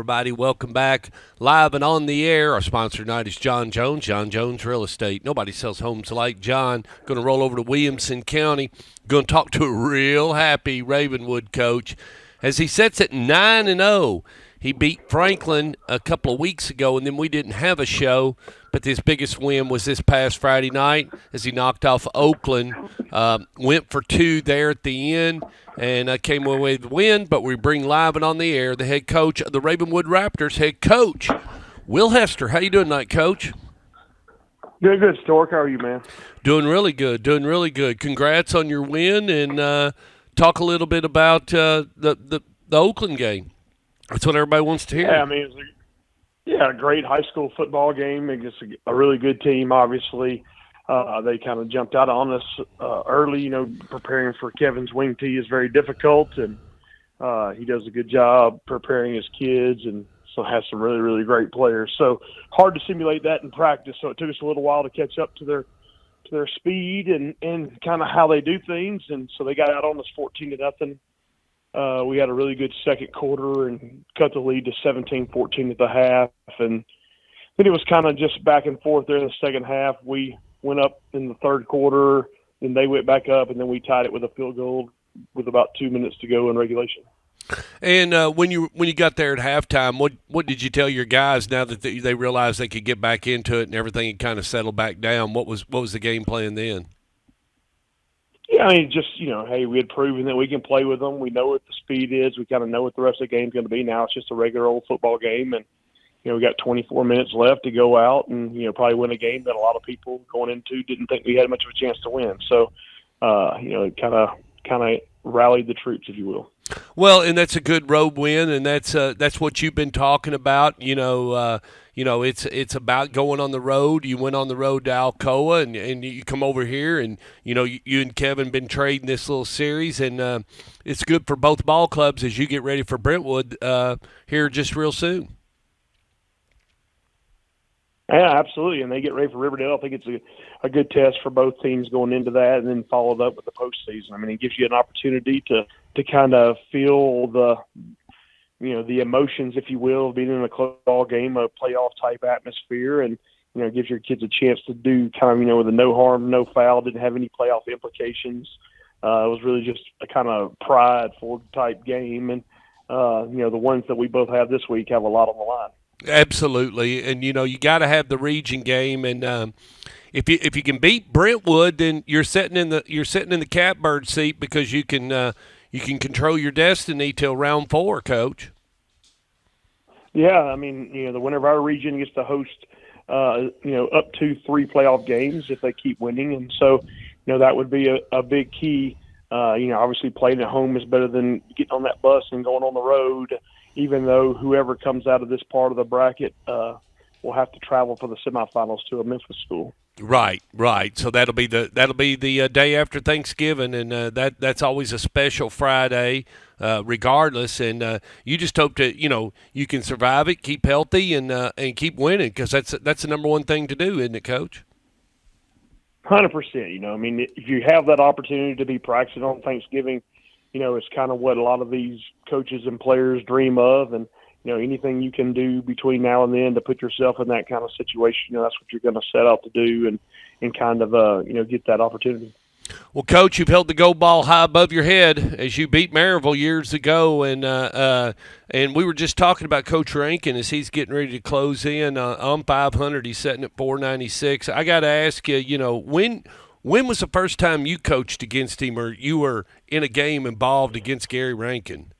everybody. Welcome back live and on the air. Our sponsor tonight is John Jones, John Jones Real Estate. Nobody sells homes like John. Going to roll over to Williamson County. Going to talk to a real happy Ravenwood coach as he sets at 9-0. He beat Franklin a couple of weeks ago, and then we didn't have a show. But his biggest win was this past Friday night as he knocked off Oakland. Went for two there at the end and came away with the win. But we bring live and on the air the head coach of the Ravenwood Raptors, head coach Will Hester. How you doing tonight, Coach? Doing good, Stork. How are you, man? Doing really good. Doing really good. Congrats on your win, and talk a little bit about the Oakland game. That's what everybody wants to hear. Yeah, I mean, it was a great high school football game against a really good team, obviously. They kind of jumped out on us early. Preparing for Kevin's wing tee is very difficult, and he does a good job preparing his kids and so has some really, really great players. So hard to simulate that in practice, so it took us a little while to catch up to their speed and kind of how they do things, and so they got out on us 14-0. We had a really good second quarter and cut the lead to 17-14 at the half. And then it was kind of just back and forth there in the second half. We went up in the third quarter, and they went back up, and then we tied it with a field goal with about 2 minutes to go in regulation. And when you got there at halftime, what did you tell your guys now that they realized they could get back into it and everything had kind of settled back down? What was the game plan then? Yeah, I mean, just, hey, we had proven that we can play with them. We know what the speed is. We kind of know what the rest of the game's going to be. Now it's just a regular old football game, and, we got 24 minutes left to go out and, probably win a game that a lot of people going into didn't think we had much of a chance to win. So, it kind of rallied the troops, if you will. Well, and that's a good road win, and that's what you've been talking about. It's about going on the road. You went on the road to Alcoa, and you come over here, and you and Kevin been trading this little series, and it's good for both ball clubs as you get ready for Brentwood here just real soon. Yeah, absolutely, and they get ready for Riverdale. I think it's a good test for both teams going into that, and then followed up with the postseason. I mean, it gives you an opportunity to kind of feel the emotions, if you will, of being in a close ball game, a playoff type atmosphere, and it gives your kids a chance to do kind of with a no harm, no foul, didn't have any playoff implications. It was really just a kind of pride for type game, and the ones that we both have this week have a lot on the line. Absolutely, and you got to have the region game, and if you can beat Brentwood, then you're sitting in the catbird seat because you can control your destiny till round 4, Coach. Yeah, I mean, the winner of our region gets to host up to 3 playoff games if they keep winning, and so that would be a big key. Obviously playing at home is better than getting on that bus and going on the road, even though whoever comes out of this part of the bracket will have to travel for the semifinals to a Memphis school. Right. So that'll be the day after Thanksgiving, and that's always a special Friday, regardless. And you just hope to you can survive it, keep healthy, and keep winning, because that's the number one thing to do, isn't it, Coach? 100%. I mean, if you have that opportunity to be practicing on Thanksgiving, it's kind of what a lot of these coaches and players dream of, and anything you can do between now and then to put yourself in that kind of situation, that's what you're going to set out to do and kind of get that opportunity. Well, Coach, you've held the gold ball high above your head as you beat Maryville years ago, and we were just talking about Coach Rankin as he's getting ready to close in on 500. He's sitting at 496. I got to ask you, when was the first time you coached against him, or you were in a game involved against Gary Rankin?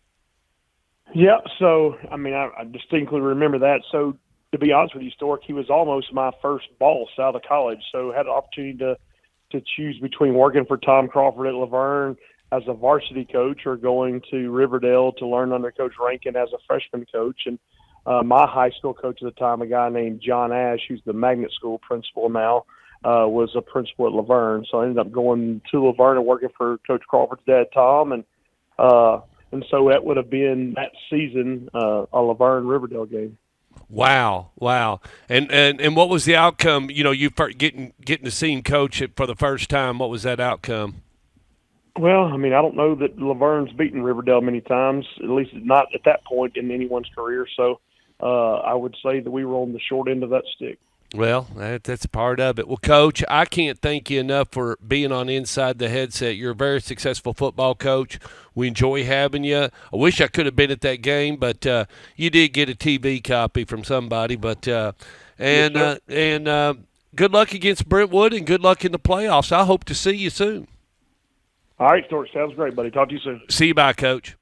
Yeah, so, I mean, I distinctly remember that. So, to be honest with you, Stork, he was almost my first boss out of college, so I had an opportunity to choose between working for Tom Crawford at Laverne as a varsity coach or going to Riverdale to learn under Coach Rankin as a freshman coach. And my high school coach at the time, a guy named John Ash, who's the magnet school principal now, was a principal at Laverne. So I ended up going to Laverne and working for Coach Crawford's dad, Tom, and so that would have been that season, a Laverne Riverdale game. Wow. And what was the outcome? You getting to see him coach it for the first time. What was that outcome? Well, I mean, I don't know that Laverne's beaten Riverdale many times, at least not at that point in anyone's career. So I would say that we were on the short end of that stick. Well, that's part of it. Well, Coach, I can't thank you enough for being on Inside the Headset. You're a very successful football coach. We enjoy having you. I wish I could have been at that game, but you did get a TV copy from somebody. But good luck against Brentwood and good luck in the playoffs. I hope to see you soon. All right, Stork. Sounds great, buddy. Talk to you soon. See you, bye, Coach.